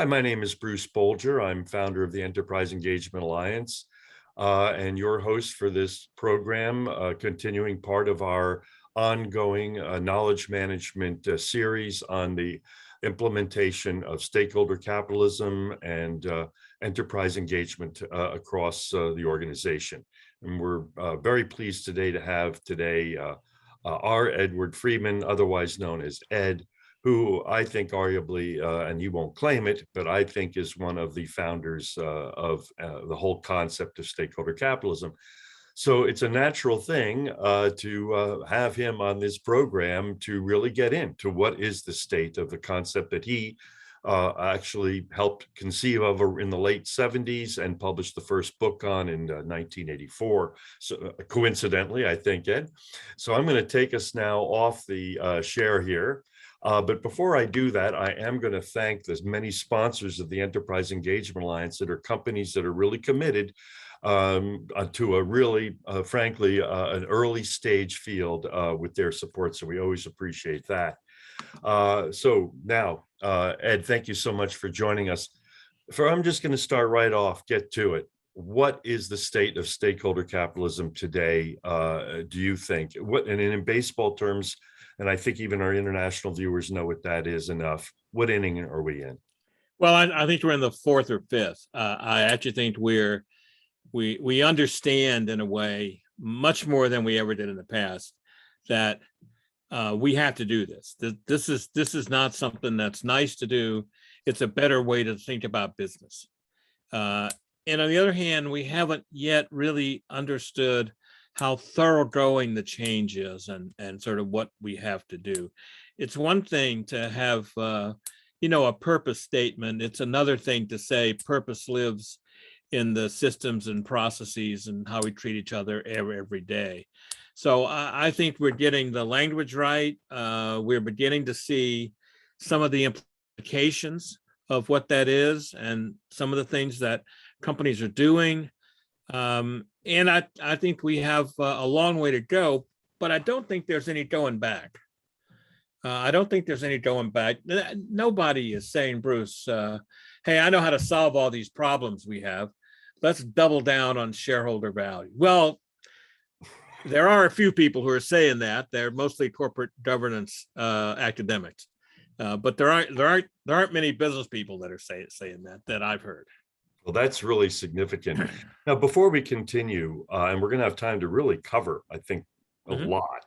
Hi, my name is Bruce Bolger. I'm founder of the Enterprise Engagement Alliance and your host for this program, continuing part of our ongoing knowledge management series on the implementation of stakeholder capitalism and enterprise engagement across the organization. And we're very pleased today to have our Edward Freeman, otherwise known as Ed, who I think arguably, and he won't claim it, but I think is one of the founders of the whole concept of stakeholder capitalism. So it's a natural thing to have him on this program to really get into what is the state of the concept that he actually helped conceive of in the late 70s and published the first book on in 1984. So coincidentally, I think, Ed. So I'm going to take us now off the share here. But before I do that, I am going to thank the many sponsors of the Enterprise Engagement Alliance that are companies that are really committed to a really, frankly, an early stage field with their support. So we always appreciate that. So now, Ed, thank you so much for joining us. I'm just going to start right off, get to it. What is the state of stakeholder capitalism today, do you think? And in baseball terms, and I think even our international viewers know what that is enough. What inning are we in? Well, I think we're in the fourth or fifth. I actually think we understand in a way much more than we ever did in the past that we have to do this. This is not something that's nice to do. It's a better way to think about business. And on the other hand, we haven't yet really understood how thoroughgoing the change is and sort of what we have to do. It's one thing to have, a purpose statement. It's another thing to say purpose lives in the systems and processes and how we treat each other every day. So I think we're getting the language right. We're beginning to see some of the implications of what that is and some of the things that companies are doing. And I think we have a long way to go, but I don't think there's any going back. I don't think there's any going back. Nobody is saying, Bruce, hey, I know how to solve all these problems we have. Let's double down on shareholder value. Well, there are a few people who are saying that. They're mostly corporate governance academics, but there aren't many business people that are saying that I've heard. Well, that's really significant. Now, before we continue, and we're going to have time to really cover, I think, a lot.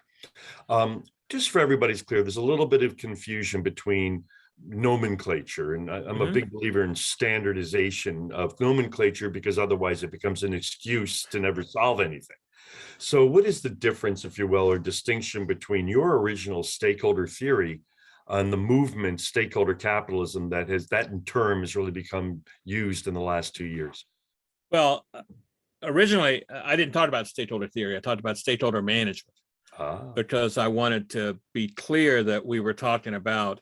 Just for everybody's clear, there's a little bit of confusion between nomenclature, and I'm a big believer in standardization of nomenclature because otherwise it becomes an excuse to never solve anything. So what is the difference, if you will, or distinction between your original stakeholder theory on the movement stakeholder capitalism that in term has really become used in the last 2 years? Well, originally, I didn't talk about stakeholder theory. I talked about stakeholder management because I wanted to be clear that we were talking about,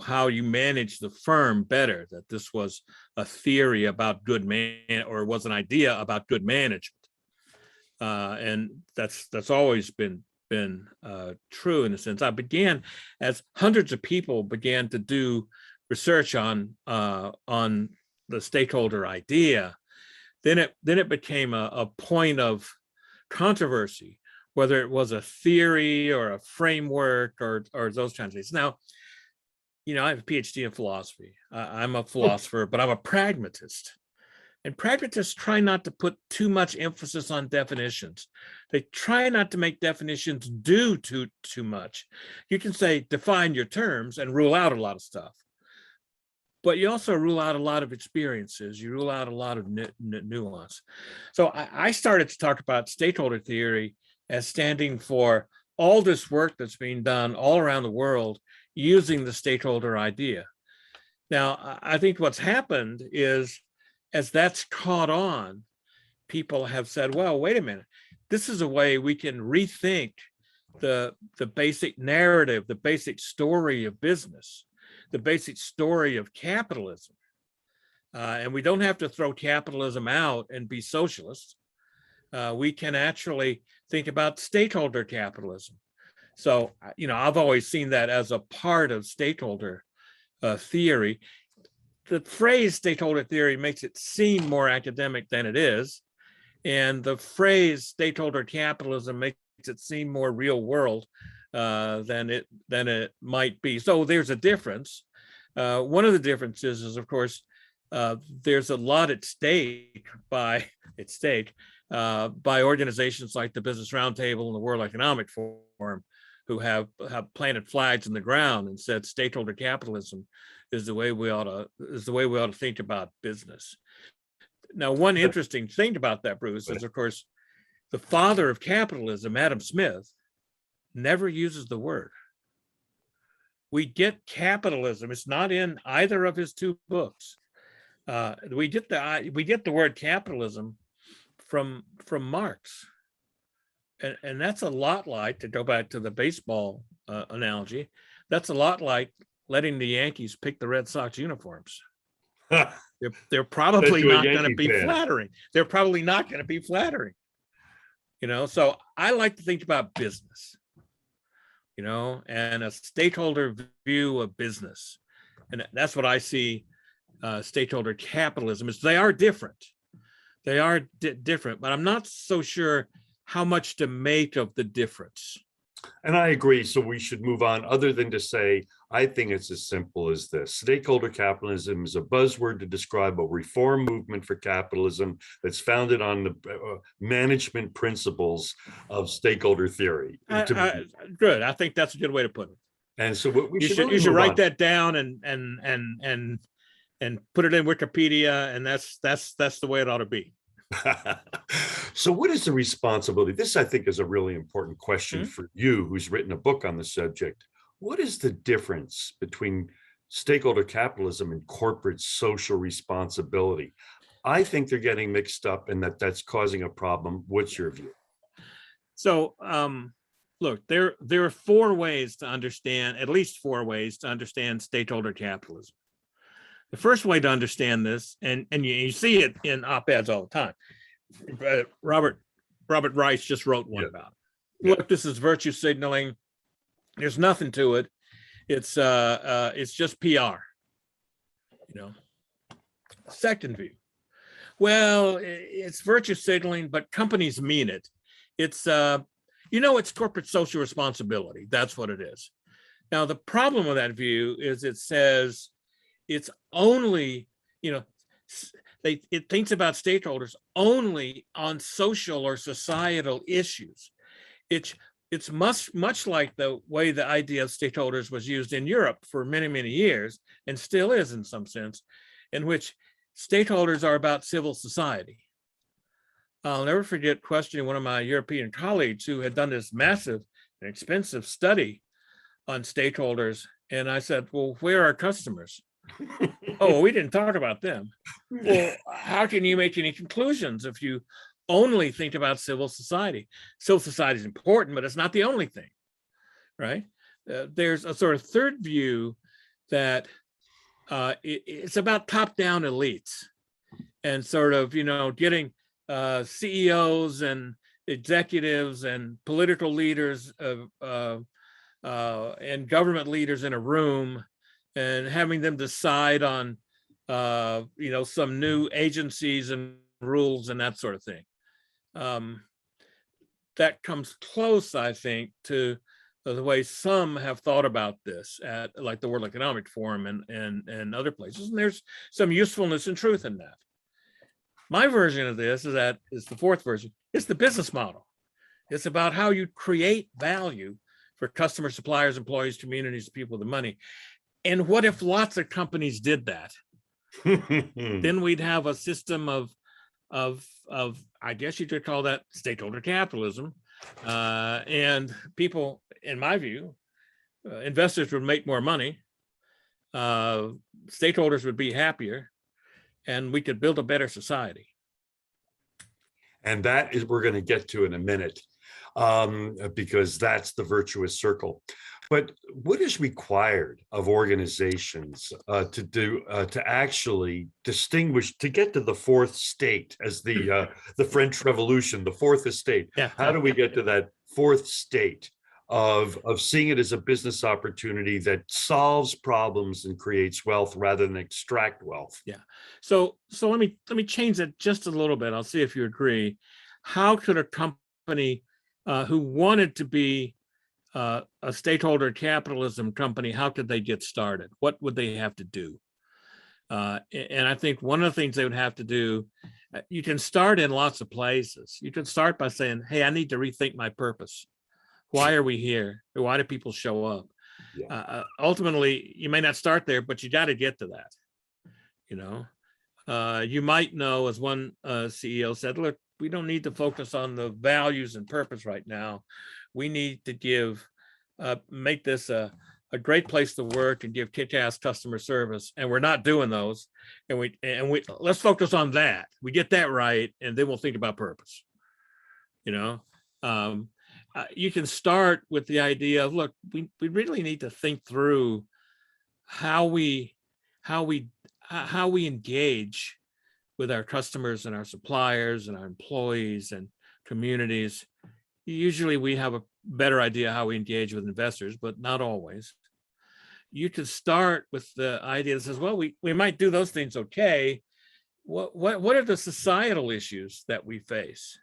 how you manage the firm better, that this was a theory about or was an idea about good management. And that's always been true in a sense. I began as hundreds of people began to do research on the stakeholder idea. Then it became a point of controversy, whether it was a theory or a framework or those kinds of things. Now, I have a PhD in philosophy. I'm a philosopher, but I'm a pragmatist. And pragmatists try not to put too much emphasis on definitions. They try not to make definitions do too much. You can say, define your terms and rule out a lot of stuff. But you also rule out a lot of experiences. You rule out a lot of nuance. So I started to talk about stakeholder theory as standing for all this work that's being done all around the world using the stakeholder idea. Now, I think what's happened is, as that's caught on, people have said, well, wait a minute, this is a way we can rethink the basic narrative, the basic story of business, the basic story of capitalism. And we don't have to throw capitalism out and be socialists. We can actually think about stakeholder capitalism. So, I've always seen that as a part of stakeholder theory. the phrase stakeholder theory makes it seem more academic than it is. And the phrase stakeholder capitalism makes it seem more real world than it might be. So there's a difference. One of the differences is, of course, there's a lot at stake by organizations like the Business Roundtable and the World Economic Forum, who have planted flags in the ground and said stakeholder capitalism is the way we ought to think about business. Now, one interesting thing about that, Bruce, is, of course, the father of capitalism, Adam Smith, never uses the word. We get capitalism. It's not in either of his two books. We get the word capitalism from Marx, and that's a lot like, to go back to the baseball analogy, that's a lot like letting the Yankees pick the Red Sox uniforms. They're probably not going to be flattering. They're probably not going to be flattering. So I like to think about business, and a stakeholder view of business. And that's what I see stakeholder capitalism is. They are different. They are different, but I'm not so sure how much to make of the difference. And I agree. So we should move on, other than to say, I think it's as simple as this. Stakeholder capitalism is a buzzword to describe a reform movement for capitalism that's founded on the management principles of stakeholder theory. Good. I think that's a good way to put it. And so what you should write that down and put it in Wikipedia, and that's the way it ought to be. So what is the responsibility? This, I think, is a really important question for you, who's written a book on the subject. What is the difference between stakeholder capitalism and corporate social responsibility? I think they're getting mixed up, and that's causing a problem. What's your view? So, look, there are four ways to understand, at least four ways to understand stakeholder capitalism. The first way to understand this, and you see it in op-eds all the time. Robert Rice just wrote one about it. Look, this is virtue signaling. There's nothing to it. It's just PR. Second view. Well, it's virtue signaling, but companies mean it. It's it's corporate social responsibility. That's what it is. Now, the problem with that view is it says it's only, it thinks about stakeholders only on social or societal issues. It's much like the way the idea of stakeholders was used in Europe for many, many years, and still is in some sense, in which stakeholders are about civil society. I'll never forget questioning one of my European colleagues who had done this massive and expensive study on stakeholders. And I said, well, where are customers? Oh, we didn't talk about them. Well, how can you make any conclusions if you only think about civil society? Civil society is important, but it's not the only thing, right? There's a sort of third view that it's about top-down elites and sort of, getting CEOs and executives and political leaders and government leaders in a room and having them decide on, some new agencies and rules and that sort of thing. That comes close, I think, to the way some have thought about this at like the World Economic Forum and other places. And there's some usefulness and truth in that. My version of this is the fourth version. It's the business model. It's about how you create value for customers, suppliers, employees, communities, people with the money. And what if lots of companies did that? Then we'd have a system of I guess you could call that stakeholder capitalism. And people, in my view, investors would make more money, stakeholders would be happier, and we could build a better society. And that is we're going to get to in a minute, because that's the virtuous circle. But what is required of organizations to actually distinguish, to get to the fourth state, as the French Revolution, the fourth estate? Yeah. How do we get to that fourth state of seeing it as a business opportunity that solves problems and creates wealth rather than extract wealth. Yeah. So let me change that just a little bit. I'll see if you agree. How could a company who wanted to be a stakeholder capitalism company, how could they get started? What would they have to do? And I think one of the things they would have to do, you can start in lots of places. You can start by saying, hey, I need to rethink my purpose. Why are we here? Why do people show up? Yeah. Ultimately, you may not start there, but you got to get to that. You know, you might know, as one CEO said, look, we don't need to focus on the values and purpose right now. We need to make this a great place to work and give kick-ass customer service. And we're not doing those. And we let's focus on that. We get that right, and then we'll think about purpose. You know, you can start with the idea of, look, we really need to think through how we engage with our customers and our suppliers and our employees and communities. Usually we have a better idea how we engage with investors, but not always. You could start with the idea that says, well, we might do those things okay. What are the societal issues that we face?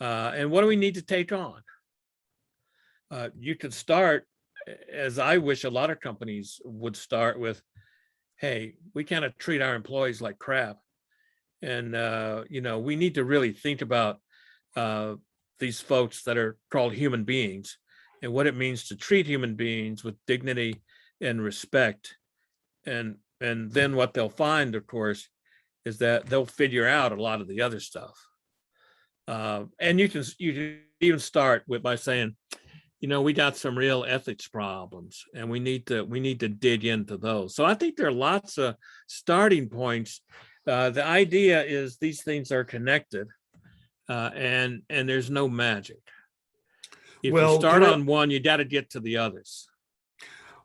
And what do we need to take on? You could start, as I wish a lot of companies would start with, hey, we kind of treat our employees like crap. And, you know, we need to really think about these folks that are called human beings and what it means to treat human beings with dignity and respect. And then what they'll find, of course, is that they'll figure out a lot of the other stuff. And you can even start by saying, you know, we got some real ethics problems, and we need to dig into those. So I think there are lots of starting points. The idea is these things are connected, and there's no magic. If you start on one, you got to get to the others.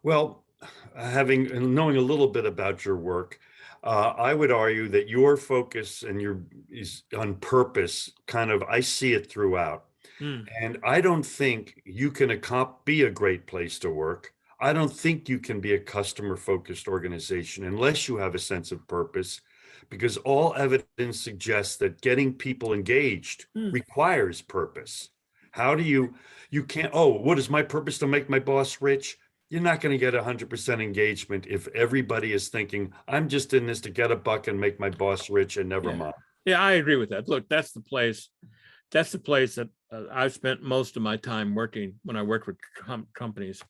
Well, knowing a little bit about your work, I would argue that your focus is on purpose. Kind of, I see it throughout. And I don't think you can be a great place to work. I don't think you can be a customer-focused organization unless you have a sense of purpose, because all evidence suggests that getting people engaged requires purpose. How do you can't, oh, what is my purpose? To make my boss rich? You're not going to get 100% engagement if everybody is thinking, I'm just in this to get a buck and make my boss rich and never mind. Yeah, I agree with that. Look, that's the place that I've spent most of my time working when I work with companies,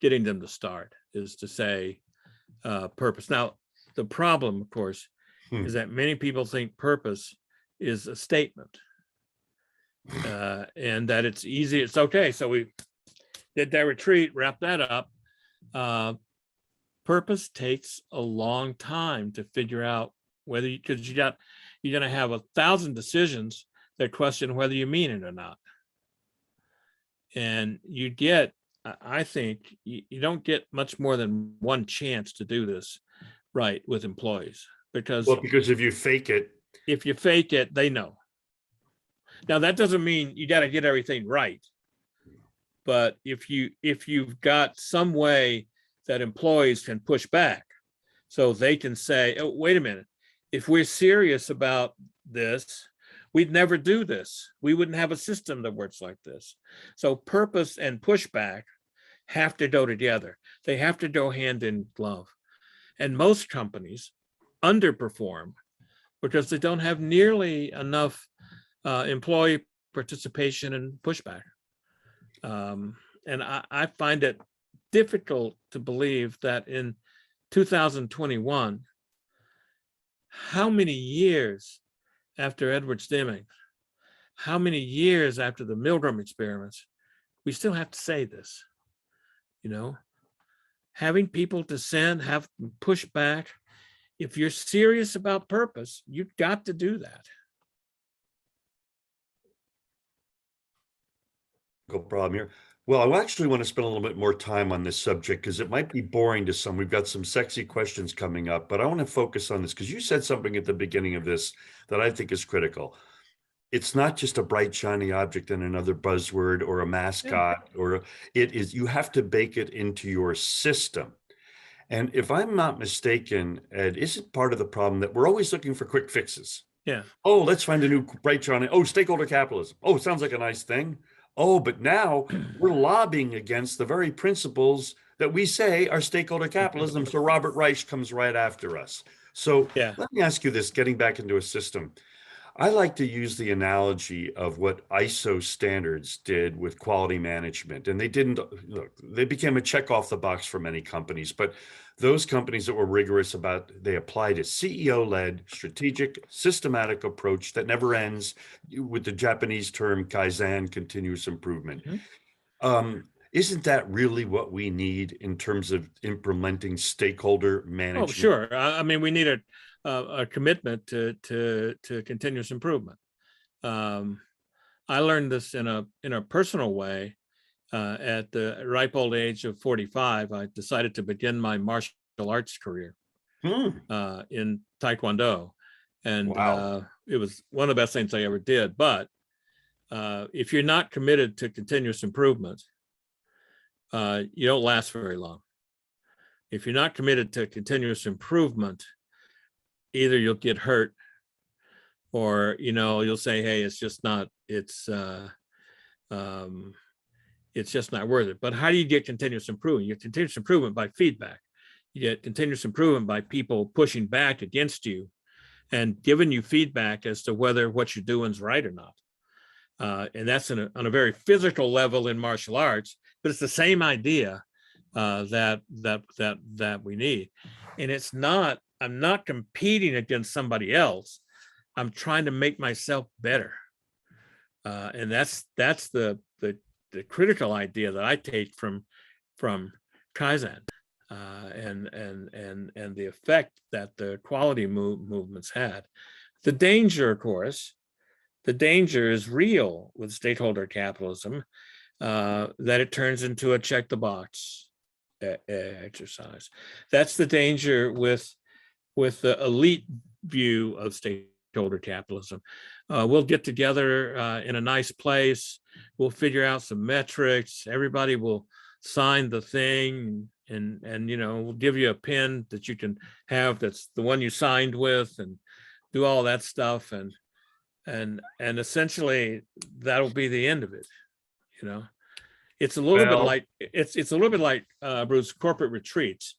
getting them to start, is to say purpose. Now, the problem, of course, is that many people think purpose is a statement, and that it's easy. It's okay. So we did that retreat, wrap that up. Purpose takes a long time to figure out whether because you're going to have 1,000 decisions that question whether you mean it or not. And I think you don't get much more than one chance to do this right with employees, because if you fake it, they know. Now, that doesn't mean you got to get everything right. But if you've got some way that employees can push back, so they can say, oh, wait a minute, if we're serious about this, we'd never do this. We wouldn't have a system that works like this. So purpose and pushback have to go together. They have to go hand in glove. And most companies underperform because they don't have nearly enough employee participation and pushback. And I find it difficult to believe that in 2021, how many years after Edward Deming, how many years after the Milgram experiments, we still have to say this, you know, having people dissent, have push back. If you're serious about purpose, you've got to do that. No problem here. Well, I actually want to spend a little bit more time on this subject because it might be boring to some. We've got some sexy questions coming up, but I want to focus on this because you said something at the beginning of this that I think is critical. it's not just a bright, shiny object and another buzzword or a mascot, or it is, you have to bake it into your system. And if I'm not mistaken, Ed, isn't part of the problem that we're always looking for quick fixes? Yeah. Oh, let's find a new bright, shiny, oh, stakeholder capitalism. Oh, sounds like a nice thing. Oh, but now we're lobbying against the very principles that we say are stakeholder capitalism. So Robert Reich comes right after us. So Yeah. let me ask you this, getting back into a system. I like to use the analogy of what ISO standards did with quality management. And they didn't, look, they became a check off the box for many companies, but those companies that were rigorous about, they applied a CEO-led, strategic, systematic approach that never ends, with the Japanese term Kaizen, continuous improvement. Isn't that really what we need in terms of implementing stakeholder management? Oh, sure. I mean, we need a commitment to continuous improvement. I learned this in a personal way. At the ripe old age of 45, I decided to begin my martial arts career in Taekwondo, and Wow. it was one of the best things I ever did. But if you're not committed to continuous improvement, you don't last very long. If you're not committed to continuous improvement, either you'll get hurt, or you'll say, hey, it's just not worth it. But how do you get continuous improvement? You get continuous improvement by feedback. You get continuous improvement by people pushing back against you and giving you feedback as to whether what you're doing is right or not. And that's on a very physical level in martial arts, but it's the same idea that we need. And it's not, I'm not competing against somebody else. I'm trying to make myself better. And that's the critical idea that I take from Kaizen, and the effect that the quality movements had. The danger, of course, the danger is real with stakeholder capitalism, that it turns into a check the box exercise. That's the danger with the elite view of stakeholder capitalism. We'll get together in a nice place. We'll figure out some metrics. Everybody will sign the thing, and we'll give you a pen that you can have that's the one you signed with, and do all that stuff, and essentially that'll be the end of it. It's a little bit like it's a little bit like Bruce, corporate retreats.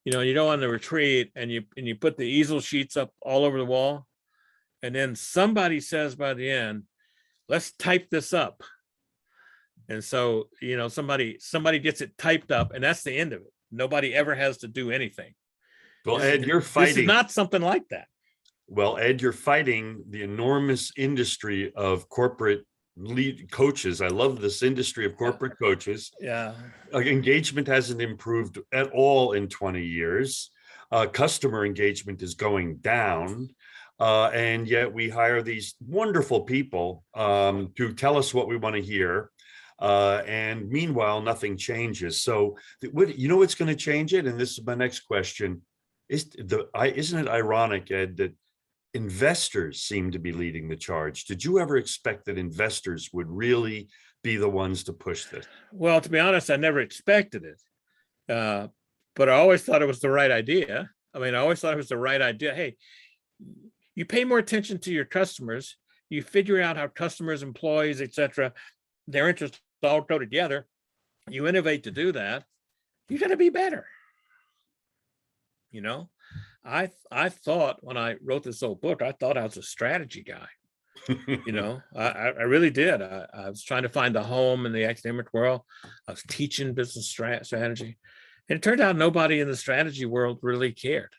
You go on the retreat and you put the easel sheets up all over the wall, and then somebody says by the end, let's type this up. And so, somebody gets it typed up, and that's the end of it. Nobody ever has to do anything. Well, Ed, you're fighting. This is not something like that. Well, Ed, you're fighting the enormous industry of corporate lead coaches. I love this industry of corporate coaches. Yeah. Engagement hasn't improved at all in 20 years. Customer engagement is going down. And yet we hire these wonderful people to tell us what we want to hear. And meanwhile, nothing changes. So what's going to change it? And this is my next question. Isn't it ironic, Ed, that investors seem to be leading the charge? Did you ever expect that investors would really be the ones to push this? Well, to be honest, I never expected it. But I always thought it was the right idea. I always thought it was the right idea. Hey, you pay more attention to your customers. You figure out how customers, employees, etc., their interests all go together. You innovate to do that. You're going to be better. I thought when I wrote this old book, I thought I was a strategy guy. I really did. I was trying to find a home in the academic world. I was teaching business strategy. And it turned out nobody in the strategy world really cared.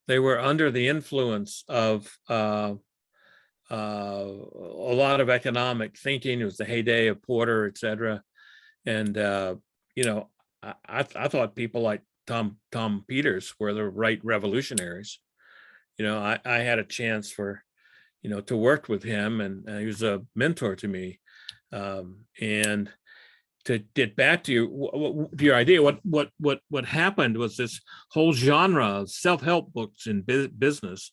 They were under the influence of a lot of economic thinking. It was the heyday of Porter, et cetera. And, I thought people like Tom Peters were the right revolutionaries. I had a chance to work with him, and he was a mentor to me. And to get back to your idea, what happened was this whole genre of self-help books in business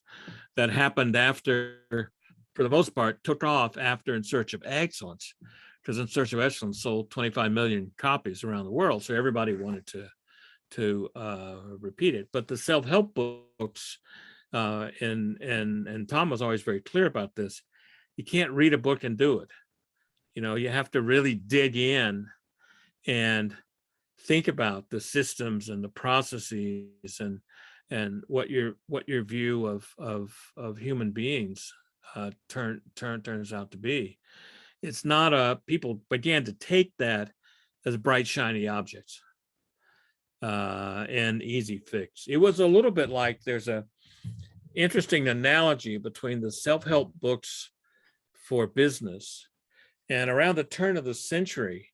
that happened after for the most part, took off after In Search of Excellence, because In Search of Excellence sold 25 million copies around the world. So everybody wanted to repeat it. But the self-help books, and Tom was always very clear about this, you can't read a book and do it. You have to really dig in and think about the systems and the processes and what your view of human beings turns out to be. It's not people began to take that as bright, shiny objects and easy fix. It was a little bit like, there's a interesting analogy between the self-help books for business and around the turn of the century,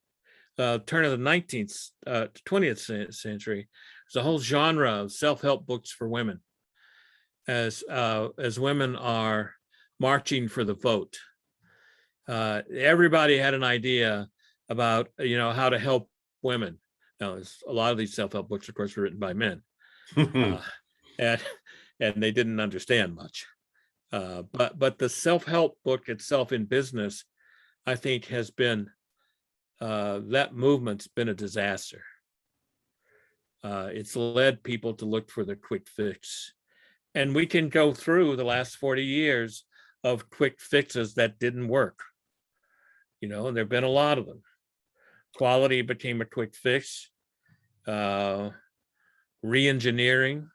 turn of the 20th century, there's a whole genre of self-help books for women as women are marching for the vote. Everybody had an idea about, how to help women. Now, a lot of these self-help books, of course, were written by men, and they didn't understand much. But the self-help book itself in business, I think, has been that movement's been a disaster. It's led people to look for the quick fix, and we can go through the last 40 years of quick fixes that didn't work. And there've been a lot of them. Quality became a quick fix. Re-engineering.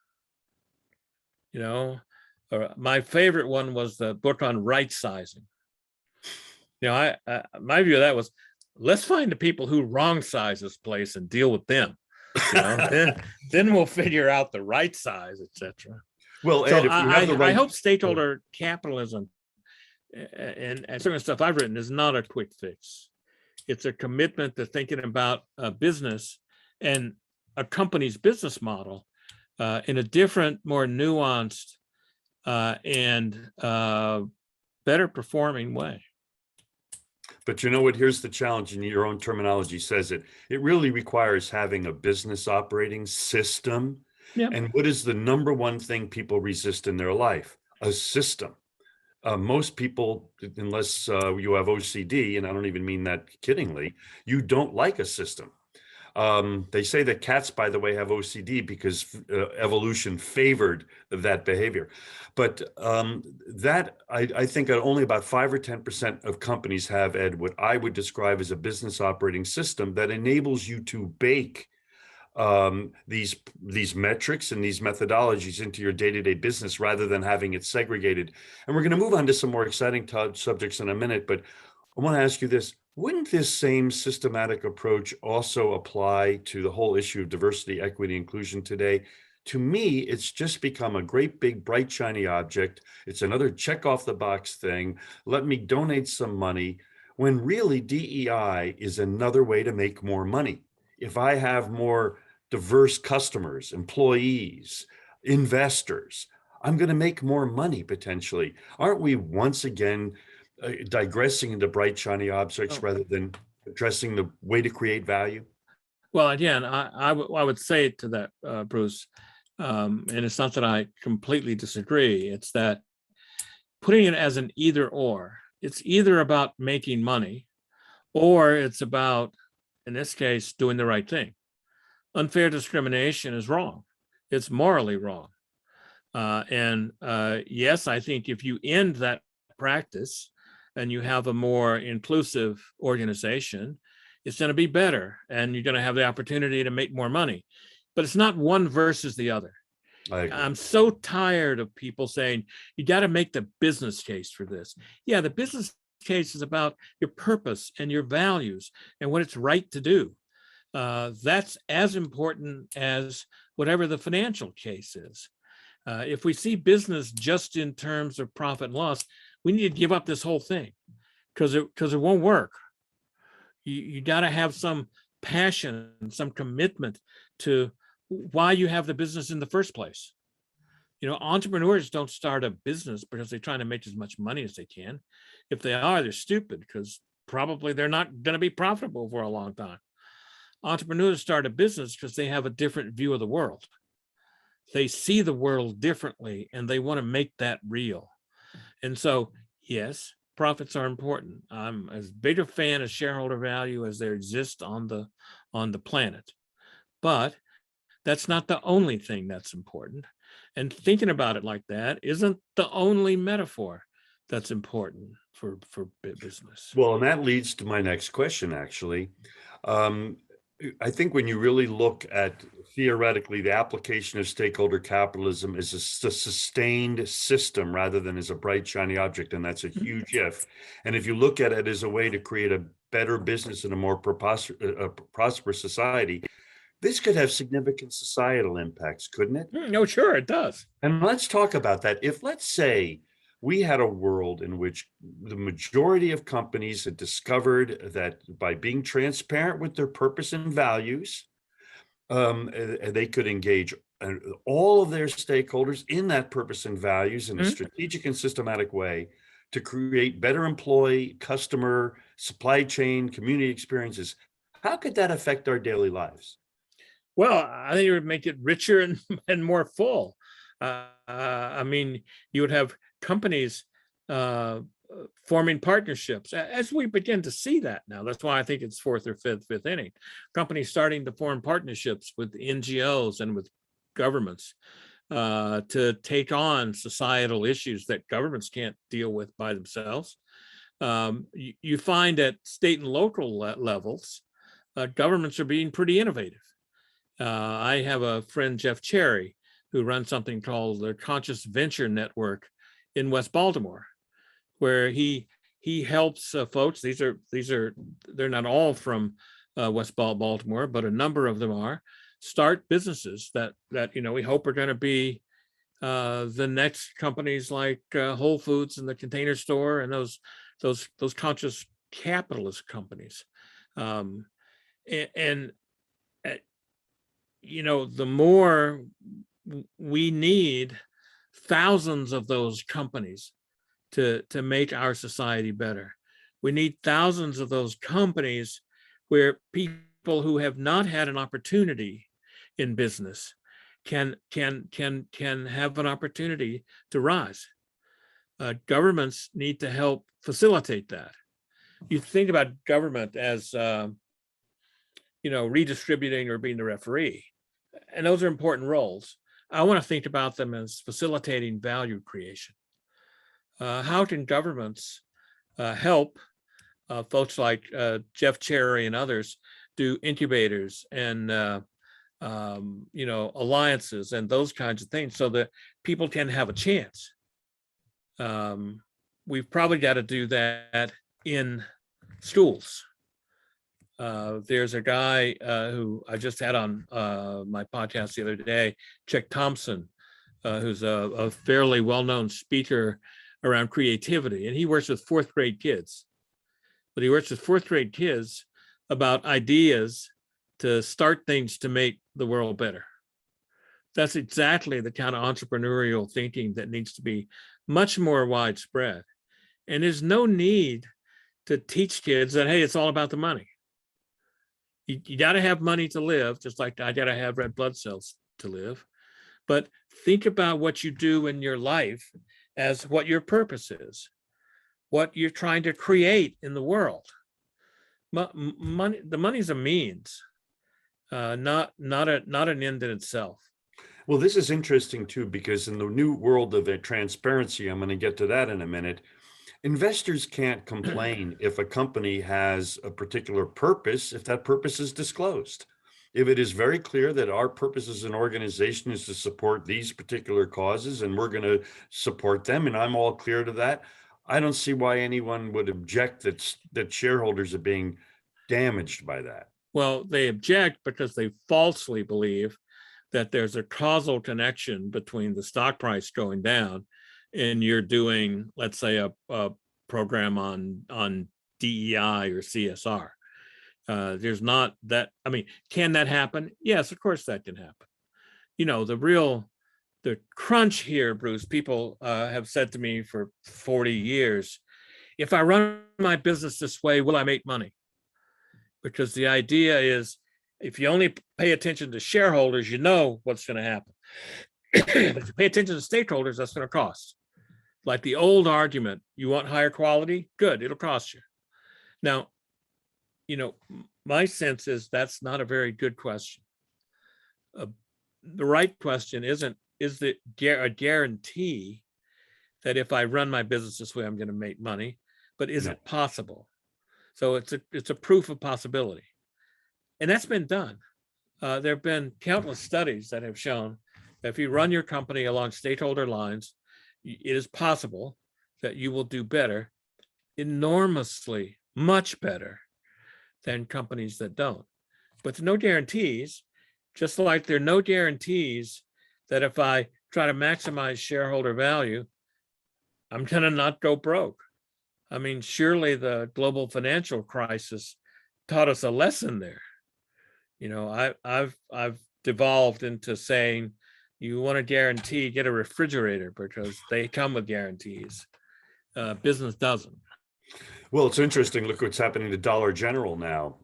My favorite one was the book on right sizing. My view of that was, let's find the people who wrong size this place and deal with them. Then we'll figure out the right size, etc. Well, so Ed, I hope stakeholder capitalism and some of the stuff I've written is not a quick fix. It's a commitment to thinking about a business and a company's business model in a different, more nuanced and better performing way. But you know what? Here's the challenge, and your own terminology says it. It really requires having a business operating system. Yeah. And what is the number one thing people resist in their life? A system. Most people, unless you have OCD, and I don't even mean that kiddingly, you don't like a system. They say that cats, by the way, have OCD because evolution favored that behavior. But I think only about 5 or 10% of companies have, Ed, what I would describe as a business operating system that enables you to bake these metrics and these methodologies into your day-to-day business rather than having it segregated. And we're going to move on to some more exciting subjects in a minute, but I want to ask you this. Wouldn't this same systematic approach also apply to the whole issue of diversity, equity, inclusion today? To me, it's just become a great big bright shiny object. It's another check off the box thing. Let me donate some money, when really DEI is another way to make more money. If I have more diverse customers, employees, investors, I'm going to make more money potentially. Aren't we once again digressing into bright shiny objects rather than addressing the way to create value? Well, again, I would say to that, Bruce, and it's not that I completely disagree. It's that putting it as an either or. It's either about making money, or it's about, in this case, doing the right thing. Unfair discrimination is wrong. It's morally wrong. Yes, I think if you end that practice and you have a more inclusive organization, it's going to be better and you're going to have the opportunity to make more money. But it's not one versus the other. I'm so tired of people saying, you got to make the business case for this. Yeah, the business case is about your purpose and your values and what it's right to do. That's as important as whatever the financial case is. If we see business just in terms of profit and loss, we need to give up this whole thing because it won't work. You got to have some passion, some commitment to why you have the business in the first place. Entrepreneurs don't start a business because they're trying to make as much money as they can. If they are, they're stupid because probably they're not going to be profitable for a long time. Entrepreneurs start a business because they have a different view of the world. They see the world differently and they want to make that real. And so, Yes, profits are important. I'm as big a fan of shareholder value as there exists on the planet. But that's not the only thing that's important. And thinking about it like that isn't the only metaphor that's important for business. Well, and that leads to my next question, actually. Um, I think when you really look at theoretically the application of stakeholder capitalism is a sustained system rather than as a bright, shiny object, and that's a huge if. And if you look at it as a way to create a better business and a more prosperous society, this could have significant societal impacts, couldn't it? No, sure, it does. And let's talk about that. If, let's say, we had a world in which the majority of companies had discovered that by being transparent with their purpose and values, they could engage all of their stakeholders in that purpose and values in a strategic and systematic way to create better employee, customer, supply chain, community experiences. How could that affect our daily lives? Well, I think it would make it richer and more full. I mean, you would have companies forming partnerships, as we begin to see that now. That's why I think it's fourth or fifth inning. Companies starting to form partnerships with NGOs and with governments to take on societal issues that governments can't deal with by themselves. You find at state and local levels, governments are being pretty innovative. I have a friend, Jeff Cherry, who runs something called the Conscious Venture Network in West Baltimore, where he helps folks. They're not all from West Baltimore, but a number of them are, start businesses that we hope are going to be the next companies like Whole Foods and the Container Store and those conscious capitalist companies. The more we need thousands of those companies to make our society better. We need thousands of those companies where people who have not had an opportunity in business can have an opportunity to rise. Governments need to help facilitate that. You think about government as redistributing or being the referee, and those are important roles. I want to think about them as facilitating value creation. How can governments help folks like Jeff Cherry and others do incubators and alliances and those kinds of things so that people can have a chance? We've probably got to do that in schools. There's a guy who I just had on my podcast the other day, Chick Thompson, who's a fairly well-known speaker around creativity, and he works with fourth grade kids. But he works with fourth grade kids about ideas to start things to make the world better. That's exactly the kind of entrepreneurial thinking that needs to be much more widespread. And there's no need to teach kids that, hey, it's all about the money. You got to have money to live, just like I got to have red blood cells to live. But think about what you do in your life as what your purpose is, what you're trying to create in the world. Money, the money's a means, not an end in itself. Well, this is interesting too, because in the new world of transparency, I'm going to get to that in a minute. Investors can't complain if a company has a particular purpose, if that purpose is disclosed. If it is very clear that our purpose as an organization is to support these particular causes and we're going to support them, and I'm all clear to that, I don't see why anyone would object that shareholders are being damaged by that. Well, they object because they falsely believe that there's a causal connection between the stock price going down and you're doing, let's say, a program on DEI or CSR. There's not that. I mean, can that happen? Yes, of course that can happen. The crunch here, Bruce, people have said to me for 40 years, if I run my business this way, will I make money? Because the idea is, if you only pay attention to shareholders, you know what's going to happen. But if you pay attention to stakeholders, that's going to cost. like the old argument, you want higher quality? Good, it'll cost you. Now, my sense is that's not a very good question. The right question is it a guarantee that if I run my business this way, I'm going to make money, but is it possible? So it's a proof of possibility. And that's been done. There have been countless studies that have shown that if you run your company along stakeholder lines, it is possible that you will do better, enormously, much better than companies that don't. But there's no guarantees, just like there are no guarantees that if I try to maximize shareholder value, I'm going to not go broke. I mean, surely the global financial crisis taught us a lesson there. I've devolved into saying, you want a guarantee, get a refrigerator because they come with guarantees. Business doesn't. Well, it's interesting. Look what's happening to Dollar General now.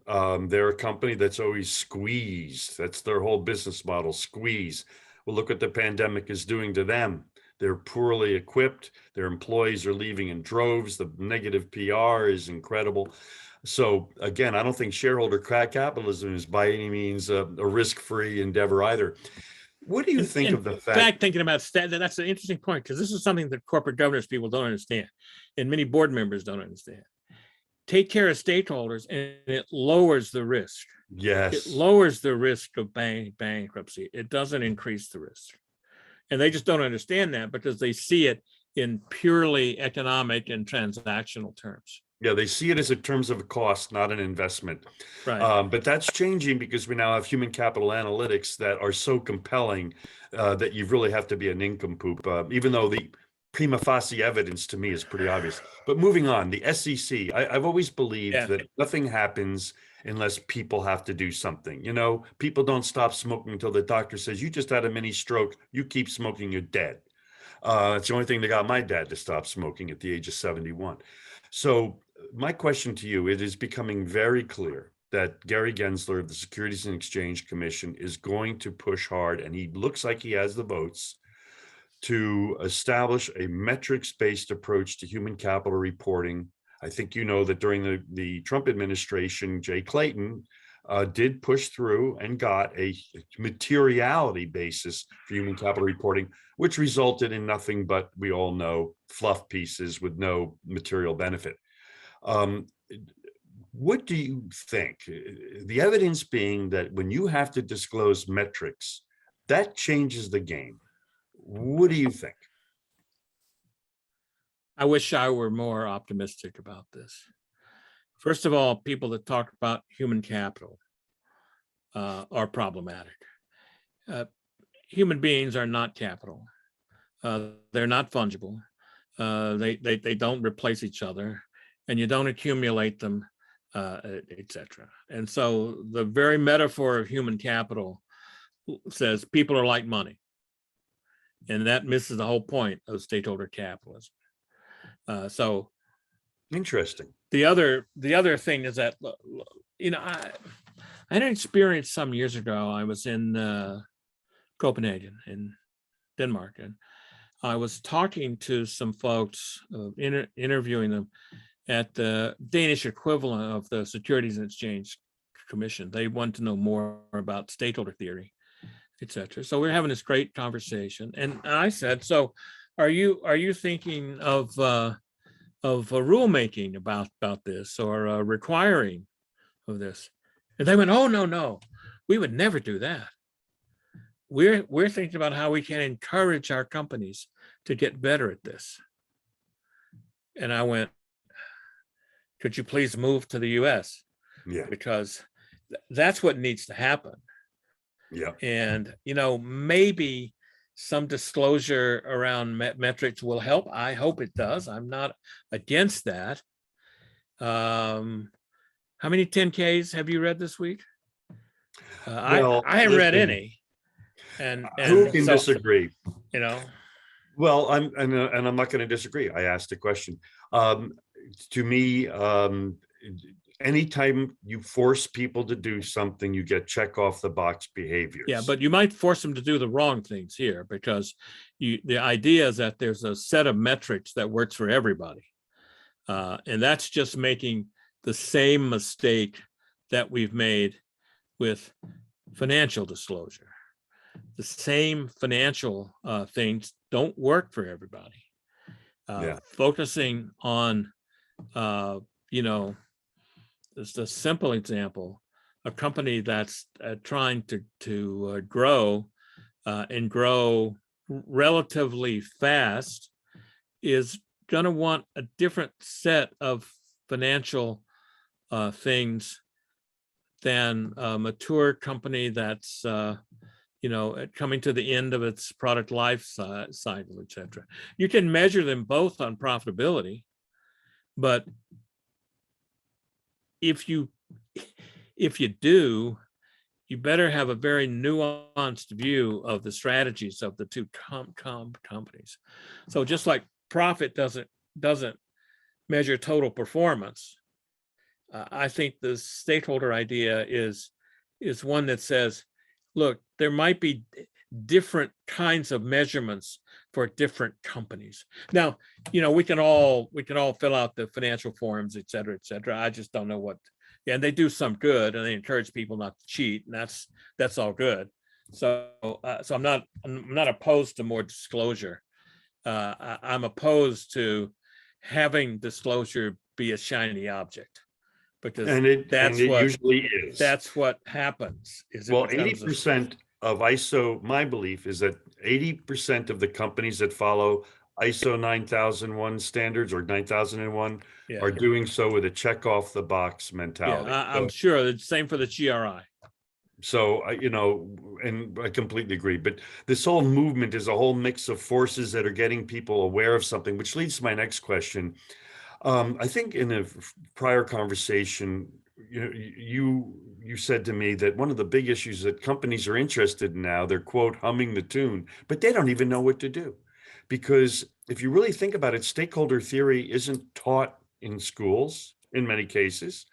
They're a company that's always squeezed. That's their whole business model, squeeze. Well, look what the pandemic is doing to them. They're poorly equipped. Their employees are leaving in droves. The negative PR is incredible. So again, I don't think shareholder capitalism is by any means a risk-free endeavor either. What do you think of the fact? In fact, thinking about that's an interesting point, because this is something that corporate governance people don't understand, and many board members don't understand. Take care of stakeholders, and it lowers the risk. Yes. It lowers the risk of bankruptcy. It doesn't increase the risk. And they just don't understand that because they see it in purely economic and transactional terms. Yeah, they see it as in terms of a cost, not an investment. Right. But that's changing because we now have human capital analytics that are so compelling that you really have to be a nincompoop, even though the prima facie evidence to me is pretty obvious. But moving on, the SEC, I've always believed that nothing happens unless people have to do something. People don't stop smoking until the doctor says, you just had a mini stroke, you keep smoking, you're dead. It's the only thing that got my dad to stop smoking at the age of 71. So my question to you, it is becoming very clear that Gary Gensler of the Securities and Exchange Commission is going to push hard, and he looks like he has the votes to establish a metrics-based approach to human capital reporting. I think you know that during the Trump administration, Jay Clayton did push through and got a materiality basis for human capital reporting, which resulted in nothing but, we all know, fluff pieces with no material benefit. What do you think? The evidence being that when you have to disclose metrics, that changes the game. What do you think? I wish I were more optimistic about this. First of all, people that talk about human capital are problematic. Human beings are not capital. They're not fungible. They don't replace each other, and you don't accumulate them, etc. And so the very metaphor of human capital says people are like money, and that misses the whole point of stakeholder capitalism. So interesting. The other thing is that, I had an experience some years ago. I was in Copenhagen in Denmark, and I was talking to some folks, interviewing them at the Danish equivalent of the Securities and Exchange Commission. They want to know more about stakeholder theory, etc. So we're having this great conversation, and I said, "So, are you thinking of rulemaking about this or requiring of this?" And they went, "Oh, no, we would never do that. We're thinking about how we can encourage our companies to get better at this." And I went, "Could you please move to the US?" Yeah. Because that's what needs to happen. Yeah. And, maybe some disclosure around metrics will help. I hope it does. I'm not against that. How many 10Ks have you read this week? Well, I haven't read any. And who can disagree? Well, I'm not going to disagree. I asked a question. To me, anytime you force people to do something, you get check off the box behaviors. Yeah, but you might force them to do the wrong things here, because the idea is that there's a set of metrics that works for everybody. And that's just making the same mistake that we've made with financial disclosure. The same financial things don't work for everybody. Focusing on, just a simple example, a company that's trying to grow and grow relatively fast is going to want a different set of financial things than a mature company that's coming to the end of its product life cycle, et cetera. You can measure them both on profitability, but if you do, you better have a very nuanced view of the strategies of the two companies. So just like profit doesn't measure total performance, I think the stakeholder idea is one that says, look, there might be different kinds of measurements for different companies. Now, we can all fill out the financial forms, et cetera, et cetera. I just don't know what. Yeah, and they do some good, and they encourage people not to cheat, and that's all good. So I'm not opposed to more disclosure. I'm opposed to having disclosure be a shiny object, because it usually is. That's what happens. Well, 80% of ISO, my belief is that 80% of the companies that follow ISO 9001 standards or 9001 are doing so with a check off the box mentality. Yeah, I'm sure it's the same for the GRI. So, and I completely agree, but this whole movement is a whole mix of forces that are getting people aware of something, which leads to my next question. I think in a prior conversation, you said to me that one of the big issues that companies are interested in now, they're quote humming the tune, but they don't even know what to do. Because if you really think about it, stakeholder theory isn't taught in schools in many cases.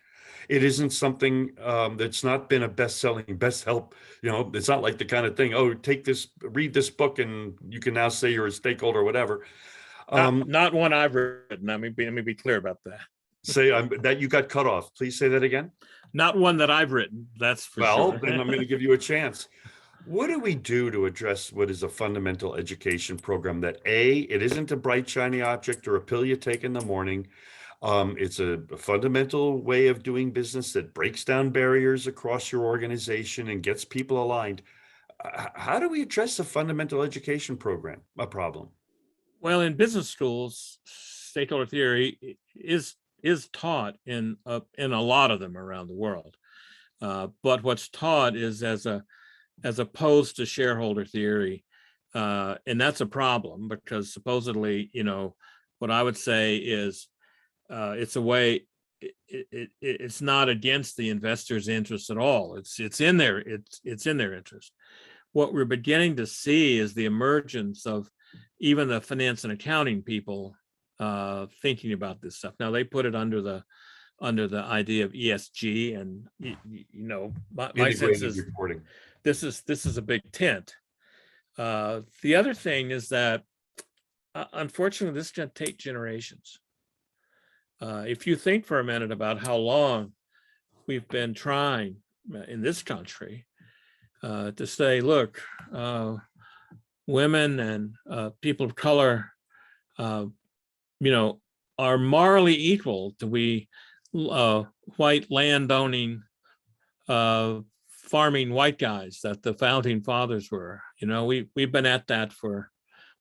It isn't something that's not been a best-selling, best-help, it's not like the kind of thing, oh, take this, read this book and you can now say you're a stakeholder or whatever. Not one I've written. Let me be clear about that. Say that you got cut off. Please say that again. Not one that I've written. That's for sure. Well, then I'm going to give you a chance. What do we do to address what is a fundamental education program that it isn't a bright, shiny object or a pill you take in the morning. It's a fundamental way of doing business that breaks down barriers across your organization and gets people aligned. How do we address a fundamental education program, a problem? Well, in business schools, stakeholder theory is taught in a lot of them around the world. But what's taught is as opposed to shareholder theory, and that's a problem, because supposedly, what I would say is it's a way. It's not against the investor's interest at all. It's in their interest. What we're beginning to see is the emergence of even the finance and accounting people thinking about this stuff. Now they put it under the idea of ESG, and my sense is reporting. This is a big tent. The other thing is that unfortunately this is going to take generations. If you think for a minute about how long we've been trying in this country to say, look, women and people of color, are morally equal to we white landowning, farming white guys that the founding fathers were. We've been at that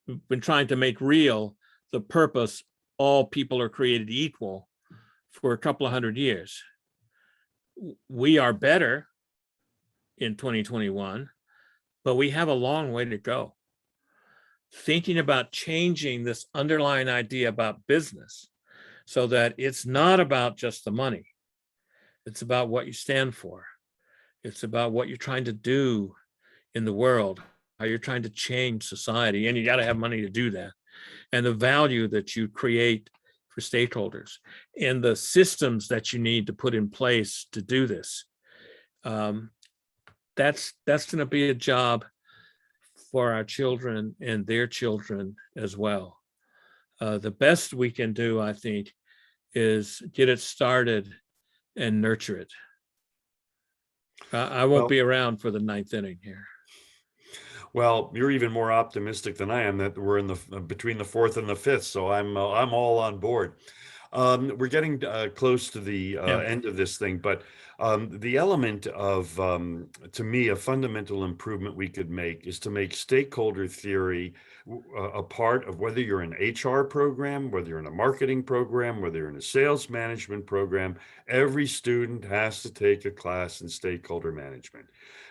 we've been trying to make real the purpose all people are created equal for a couple of 100 years. We are better in 2021, but we have a long way to go. Thinking about changing this underlying idea about business so that it's not about just the money. It's about what you stand for. It's about what you're trying to do in the world, how you're trying to change society, and you got to have money to do that. And the value that you create for stakeholders and the systems that you need to put in place to do this. That's going to be a job for our children and their children as well. The best we can do, I think, is get it started and nurture it. I won't be around for the ninth inning here. Well, you're even more optimistic than I am that we're in the between the fourth and the fifth, so I'm all on board. We're getting close to the end of this thing, but the element of, to me, a fundamental improvement we could make is to make stakeholder theory a part of whether you're in an HR program, whether you're in a marketing program, whether you're in a sales management program. Every student has to take a class in stakeholder management.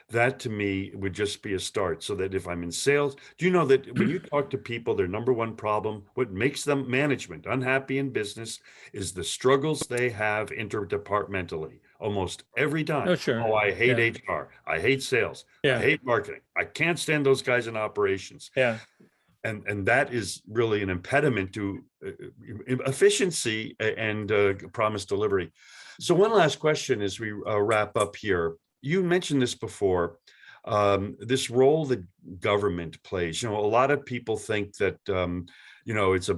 That to me would just be a start, so that if I'm in sales, do you know that when you talk to people, their number one problem, what makes them management unhappy in business, is the struggles they have interdepartmentally almost every time. Oh, sure. Oh, I hate HR. I hate sales. I hate marketing. I can't stand those guys in operations. Yeah. And that is really an impediment to efficiency and promise delivery. So one last question as we wrap up here. You mentioned this before, this role that government plays. You know, a lot of people think that, you know, it's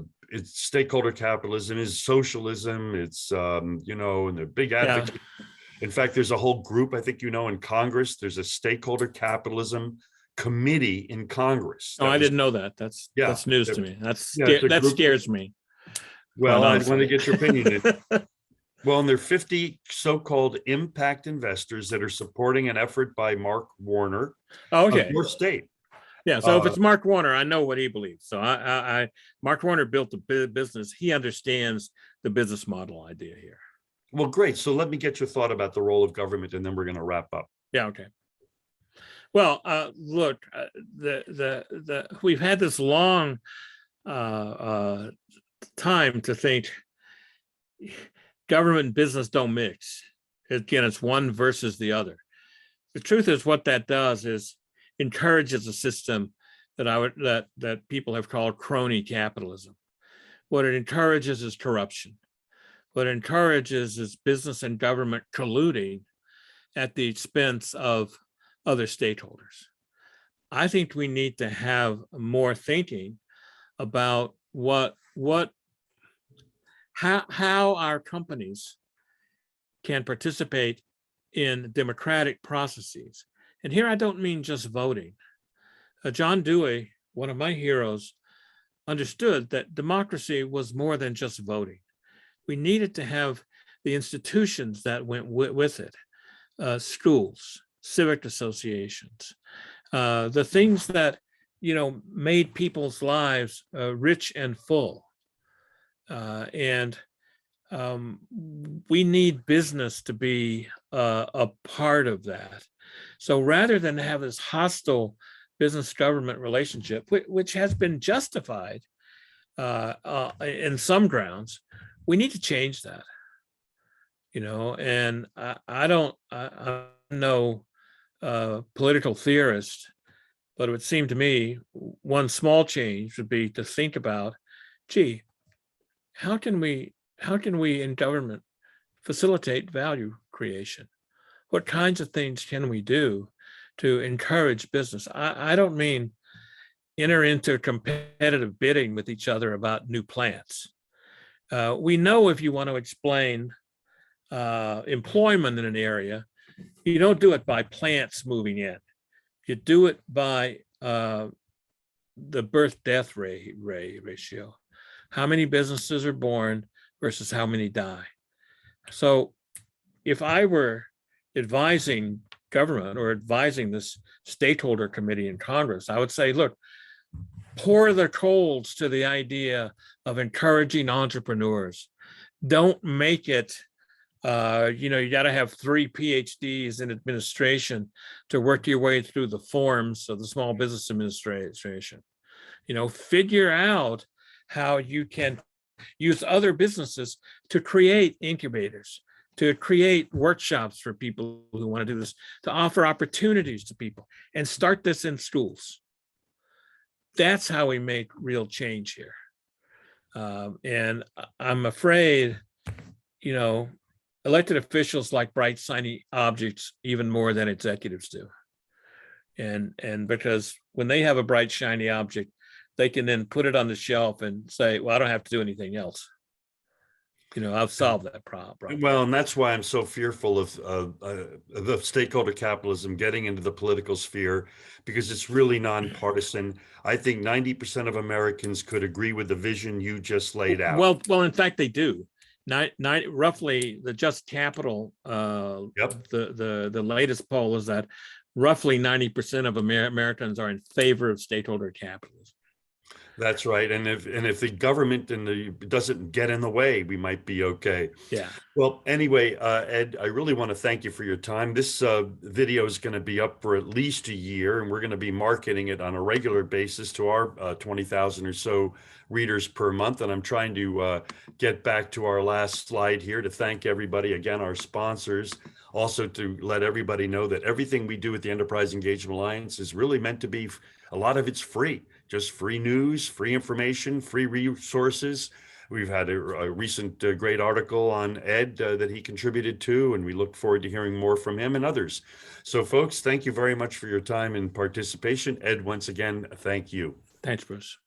stakeholder capitalism is socialism. It's, you know, and they're big advocates. In fact, there's a whole group, I think, you know, in Congress, there's a stakeholder capitalism committee in Congress. Oh, I didn't know that. That's news to me. That scares me. Well, I want to get your opinion. Well, and there are 50 so-called impact investors that are supporting an effort by Mark Warner of your state. Yeah, so if it's Mark Warner, I know what he believes. So Mark Warner built the business. He understands the business model idea here. Well, great. So let me get your thought about the role of government, and then we're going to wrap up. Yeah, okay. Well, look, we've had this long time to think government and business don't mix. Again, it's one versus the other. The truth is, what that does is encourages a system that people have called crony capitalism. What it encourages is corruption. What it encourages is business and government colluding at the expense of other stakeholders. I think we need to have more thinking about how our companies can participate in democratic processes. And here I don't mean just voting. John Dewey, one of my heroes, understood that democracy was more than just voting. We needed to have the institutions that went with it, schools, civic associations, the things that, you know, made people's lives rich and full. And we need business to be a part of that. So rather than have this hostile business-government relationship, which has been justified in some grounds, we need to change that. You know, and I'm no political theorist, but it would seem to me one small change would be to think about, gee, how can we in government facilitate value creation? What kinds of things can we do to encourage business? I don't mean enter into competitive bidding with each other about new plants. We know if you want to explain employment in an area, you don't do it by plants moving in. You do it by the birth-death ratio. How many businesses are born versus how many die. So if I were advising government or advising this stakeholder committee in Congress, I would say, look, pour the coals to the idea of encouraging entrepreneurs. Don't make it, you know, you got to have 3 PhDs in administration to work your way through the forms of the Small Business Administration. You know, figure out how you can use other businesses to create incubators, to create workshops for people who want to do this, to offer opportunities to people, and start this in schools. That's how we make real change here. And I'm afraid, elected officials like bright, shiny objects even more than executives do. And because when they have a bright, shiny object, they can then put it on the shelf and say, well, I don't have to do anything else. I've solved that problem. Well, and that's why I'm so fearful of the stakeholder capitalism getting into the political sphere, because it's really nonpartisan. I think 90% of Americans could agree with the vision you just laid out. Well, in fact, they do. Roughly, the Just Capital, the latest poll is that roughly 90% of Americans are in favor of stakeholder capitalism. That's right. And if the government doesn't get in the way, we might be okay. Yeah. Well, anyway, Ed, I really want to thank you for your time. This video is going to be up for at least a year, and we're going to be marketing it on a regular basis to our 20,000 or so readers per month. And I'm trying to get back to our last slide here to thank everybody, again, our sponsors, also to let everybody know that everything we do at the Enterprise Engagement Alliance is really meant to be, a lot of it's free, just free news, free information, free resources. We've had a recent great article on Ed that he contributed to, and we look forward to hearing more from him and others. So folks, thank you very much for your time and participation. Ed, once again, thank you. Thanks, Bruce.